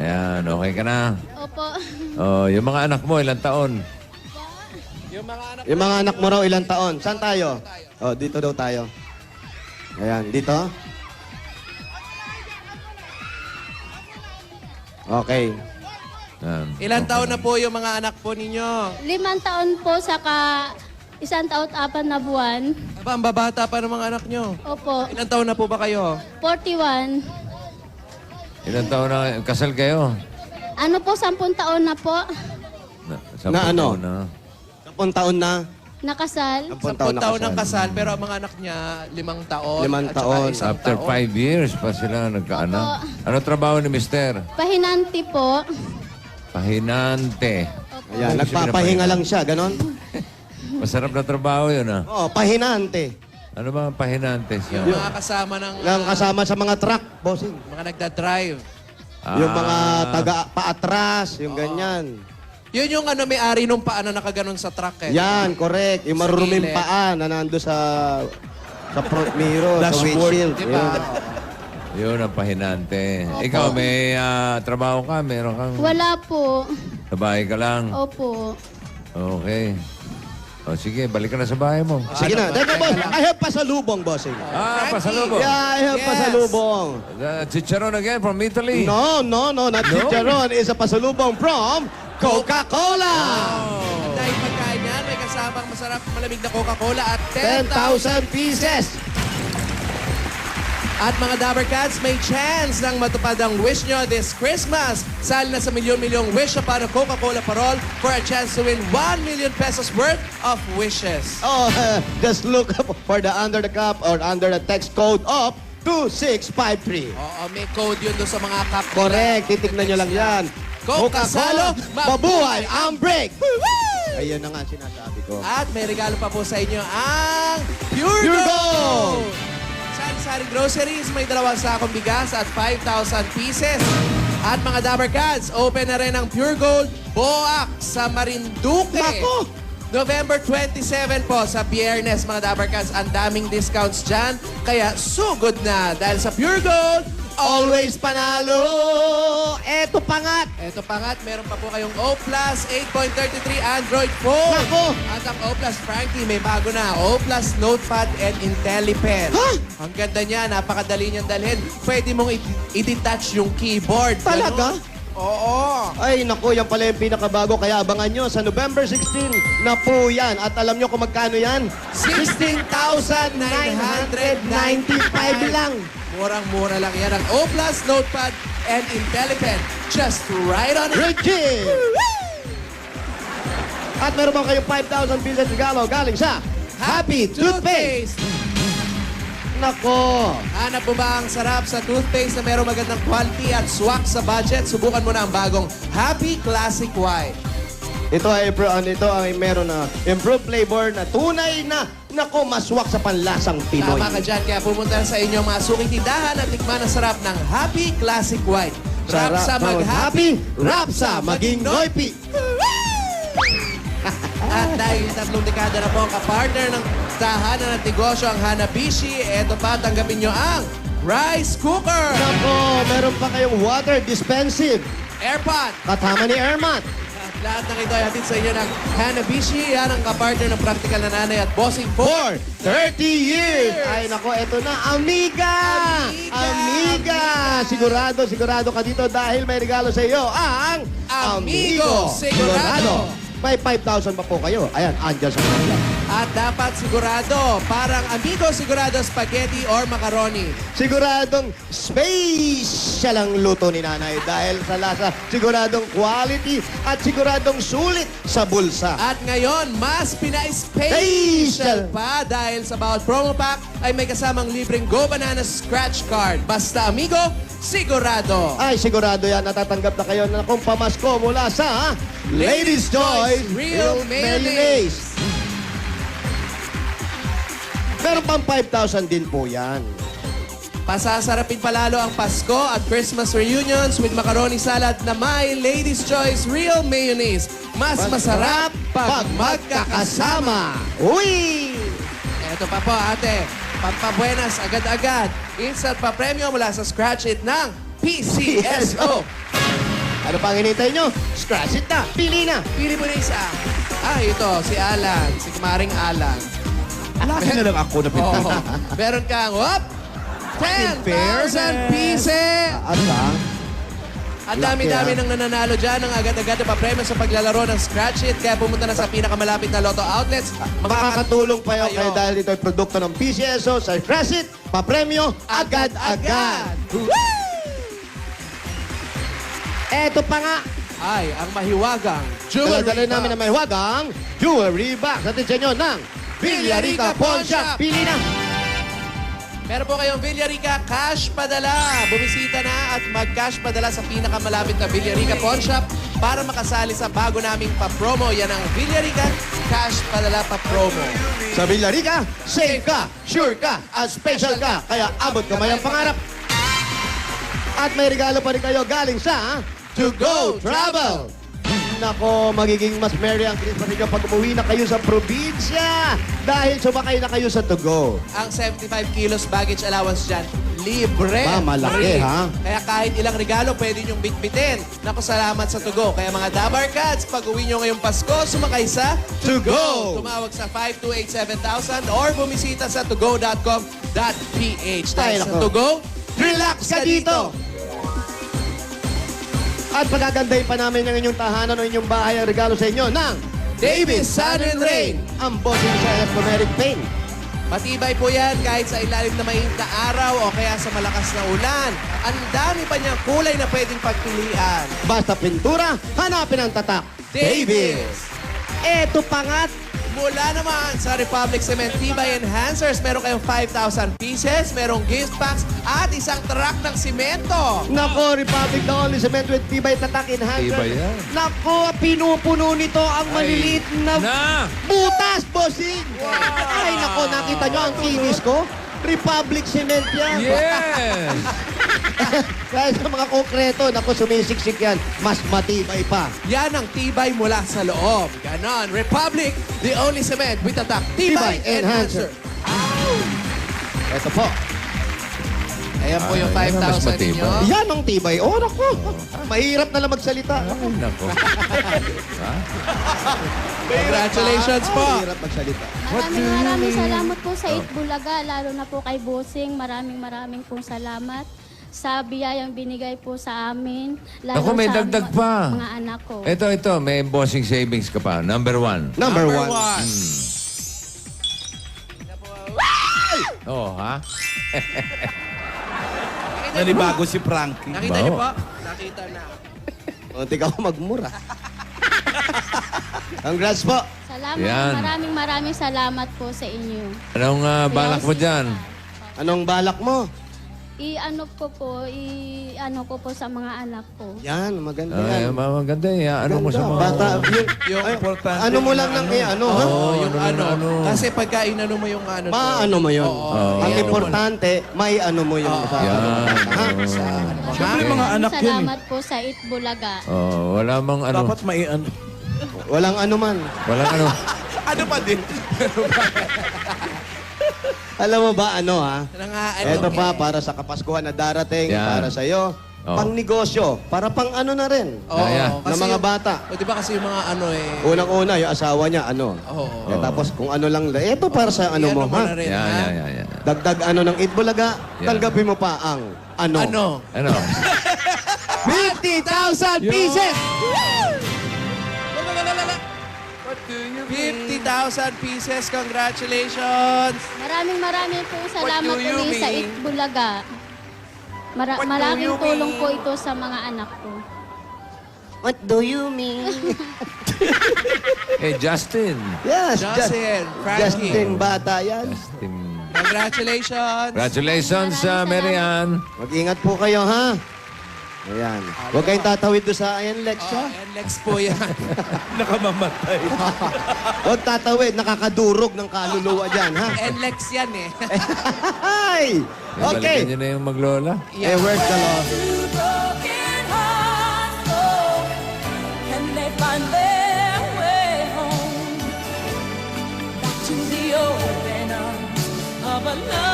Ayan, okay ka na. Opo. Oh, yung mga anak mo, ilang taon? Yung mga anak mo raw ilang taon. Saan tayo? Oh, dito daw tayo. Ayan, dito. Okay. Ayan. Ilan taon na po yung mga anak po ninyo? 5 taon po, saka 1 taon at 4 na buwan. Aba, ang babata pa ng mga anak nyo. Opo. Ilan taon na po ba kayo? 41. Ilang taon na kasal kayo? Ano po, 10 taon na po. Sampung Na ano? taon na. 10 taon na. Nakasal. 10 10 taon ng kasal, pero ang mga anak niya, 5 taon. 5 at saka taon. 1 After taon. 5 years pa sila nagkaanak. Opo. Ano trabaho ni Mister? Pahinanti po. Pahinante. Ayan, nagpapahinga lang siya, ganon. Masarap na trabaho yun, ah. Oh, pahinante. Ano ba ang pahinante siya? Yung mga kasama ng Lang kasama sa mga truck, bossing. mga nagda-drive. Yung mga taga paatras, yung ganyan. Yun yung ano, may-ari nung paa na nakaganon sa truck eh. Yan, correct. Yung maruruming gilid. paa na nando sa front mirror, sa windshield. Diba? Yan. Yun ang pahinante. Ikaw, may trabaho ka? Meron kang... Wala po. Sa bahay ka lang? Opo. Okay. O sige, balik ka na sa bahay mo. Sige na. Teka, boss. I have pasalubong, bossing. Pasalubong. Yeah, I have Yes. pasalubong. Chicharon again from Italy. No, not chicharon. It's a pasalubong from Coca-Cola. At dahil pagkain yan, may kasamang masarap malamig na Coca-Cola at 10,000 pieces. At mga Dabber Cats, may chance ng matupad ang wish nyo this Christmas. Sali na sa milyon-milyong wish upon a Coca-Cola parol for a chance to win 1 million pesos worth of wishes. Oh, just look for the under the cup or under the text code of 2653. Oo, may code yun doon sa mga cup. Correct. Titignan nyo lang yan. Coca-Cola, mabuhay ang break! Ayun na nga sinasabi ko. At may regalo pa po sa inyo ang Pure Pure Gold! Gold! Sari-sari groceries, may 2 sakong bigas at 5,000 pieces. At mga Dabber Cats, open na rin ang Pure Gold Boak sa Marinduque. Nako! November 27 po sa Biyernes, mga Dabber Cats. Ang daming discounts dyan, kaya sugod na. Dahil sa Pure Gold, Always panalo! Eto pangat! Ito pa nga't, meron pa po kayong O Plus 8.33 Android phone. Nako! At ang O Plus, Frankie, may bago na. O Plus Notepad and IntelliPen. Ha? Ang ganda niya, napakadali niyang dalhin. Pwede mong i-detach yung keyboard. Talaga? Ganun. Oo. Ay, naku, yan pala yung pinakabago. Kaya abangan nyo sa November 16 na po yan. At alam nyo kung magkano yan? 16,995 lang. Murang-mura lang yan. Ang O Plus Notepad and IntelliPen. Just right on it. Richie! At meron pa kayong 5,000 pieces regalo galing sa Happy Toothpaste! Nako! Hanap mo ba ang sarap sa toothpaste na merong magandang quality at swak sa budget? Subukan mo na ang bagong Happy Classic White. Ito ay meron na improved flavor na tunay na nako maswak sa panlasang Pinoy. Tama ka dyan, kaya pumunta na sa inyong mga suking tindahan at tikman ang sarap ng Happy Classic White. Rap sa mag-happy, rap sa maging noypi. At dahil 3 dekada na po ang kapartner ng tahanan at negosyo ang Hanabishi, eto pa, tanggapin nyo ang rice cooker, Nako, meron pa kayong water dispensive airpot. katama ni Ermat. At lahat ng ito ay hatid sa inyo ng Hanabishi. Yan ang kapartner ng practical na nanay at bossing For 30 years! Ay nako, eto na, Amiga! Amiga! Sigurado ka dito dahil may regalo sa iyo ang Amigo Sigurado! May 5,000 pa po kayo. Ayan, andyan sa kanila. At dapat sigurado, parang Amigo Sigurado spaghetti or macaroni. Siguradong special ang luto ni nanay dahil sa lasa, siguradong quality at siguradong sulit sa bulsa. At ngayon, mas pina-special pa dahil sa bawat promo pack ay may kasamang libreng Go Banana scratch card. Basta Amigo Sigurado. Ay, sigurado yan, natatanggap na kayo na kung pamasko mula sa Ladies' Choice Real Mayonnaise. Meron pang 5,000 din po yan. Pasasarapin palalo ang Pasko at Christmas reunions with macaroni salad na may Ladies' Choice Real Mayonnaise. Mas masarap pag magkakasama. Uy! Eto pa po, ate. Pampabuenas agad-agad. Instant pa premyo mula sa Scratch It ng PCSO. Ano pang hinihintay nyo? Scratch it na! Pili na! Pili mo na isa. Ito, si Alan. Si Kumaring Alan. Lagi na lang ako na Oo. Meron kang, 10,000 pieces! Asa? Ang dami-dami Laki, ng nananalo dyan ng agad-agad na papremyo sa paglalaro ng Scratch It. Kaya pumunta na sa pinakamalapit na Lotto outlets. Makakatulong pa yun kayo. kayo dahil ito ay produkto ng PCSO sa Scratch It, papremyo, agad-agad! Eto pa nga, Ay, ang mahiwagang jewelry dala-dala namin box. na may huwagang jewelry box. Atensya nyo ng Villarica Pawn Shop. Pili na! Meron po kayong Villarica Cash Padala. Bumisita na at mag-cash padala sa pinakamalapit na Villarica Pawn Shop para makasali sa bago naming pa-promo. Yan ang Villarica Cash Padala pa-promo. Sa Villarica, safe ka, sure ka, at special ka. Kaya abot kamay ang pangarap. At may regalo pa rin kayo galing sa To Go Travel. Nako, magiging mas merry ang Christmas ninyo pag umuwi na kayo sa probinsya. Dahil sumakay na kayo sa To Go. Ang 75 kilos baggage allowance dyan, libre. Ba, malaki, Free. ha? Kaya kahit ilang regalo, pwede nyong bitbitin. Naku, salamat sa To Go. Kaya mga Dabar Cats, pag uwi nyo ngayong Pasko, sumakay sa To Go. Tumawag sa 528-7000 or bumisita sa togo.com.ph. Dahil Ay, sa nako. To Go, Relax ka dito! At pagagandahin pa namin ang inyong tahanan o inyong bahay ang regalo sa inyo ng Davis Sun and Rain. ang bossing sa elastomeric paint. Matibay po yan kahit sa ilalim na mainit na araw o kaya sa malakas na ulan. Ang dami pa niyang kulay na pwedeng pagpilian. Basta pintura, hanapin ang tatak. Davis! Eto pa nga, Mula naman sa Republic Cement Tibay Enhancers, meron kayong 5,000 pieces, merong gift packs, at isang truck ng simento. nako, Republic the only cement with tibay tatak enhancer. Tibay yan. Nako, pinupuno nito ang maliliit na butas, bossing. Ay, nako, nakita nyo ang kinis ko? Republic Cement yan. Yes! Dahil sa mga konkreto, naku, sumisiksik yan. Mas matibay pa. Yan ang tibay mula sa loob. Ganon. Republic, the only cement with a top Tibay Tibay Enhancer. Enhancer. Ito po. Ayan po yung Yan ang mas 5,000 matibay. ninyo. Yan ang tibay. Oh, naku. Mahirap na lang magsalita. Ay, nako. Ha? Congratulations po. Mahirap magsalita. Maraming salamat po sa Itbulaga, lalo na po kay Bossing. Maraming pong salamat sa biyayang binigay po sa amin. Lalo Ako, may sa dagdag pa. mga anak ko. Ito, may bossing savings ka pa. Number 1. Number one. Oh, ha? Nanibago si Frankie. Nakita niyo po? Nakita na. Unti ka magmura. Congrats po. Salamat, Yan. maraming salamat po sa inyo. Anong balak mo dyan? Anong balak mo? I-ano ko po sa mga anak ko. Yan, maganda Ay, yan. maganda eh. Ano mo sa mga... Bata, Yung ay, importante ano mo lang na ng ano, ha? Oh, yung ano, ano. ano. Kasi pagka inano mo yung ano. Maano mo yun. Oo. Ang Iano mo importante, may ano mo yun. Sa, Yan. ha? Siyempre, mga anak yun eh. Salamat po sa Itbulaga. Oh, wala mang ano. Dapat may ano. Walang ano man. Walang ano. Ano pa din? Alam mo ba ano ha? Nangaano. Ito pa, para sa Kapaskuhan na darating, Yan. para sa'yo. Oh. Pang negosyo, para pang ano na rin. Oo. Ayan. Ng mga bata. O, di ba kasi yung mga ano eh. Unang-una, yung asawa niya, ano. Oo. Eh, tapos kung ano lang, ito para sa ano mo, na ha? rin, Yan, ha? yan. Dagdag ano ng Itbulaga, Yan. tanggapin mo pa ang ano. Ano? Ano? 50,000 pieces! 50,000 pieces. Congratulations. Maraming po salamat What do you ulit sa mean? Itbulaga. What do Malaking you tulong mean? po ito sa mga anak ko. What do you mean? Eh, Justin. Yes, Justin, Frankie. Justin Bata yan. Justin. Congratulations. Congratulations, Mary Ann. Mag-ingat po kayo, ha? Ayan. Huwag kayong tatawid doon sa Ayan Lex, ha? And Lex po yan. Nakamamatay. Huwag tatawid, nakakadurog ng kaluluwa dyan, ha? And Lex yan eh. Ay! Balikan Okay. niyo na yung maglola. Eh, where's the law? Broken hearts go, and they find their way home back to the open arms of a love.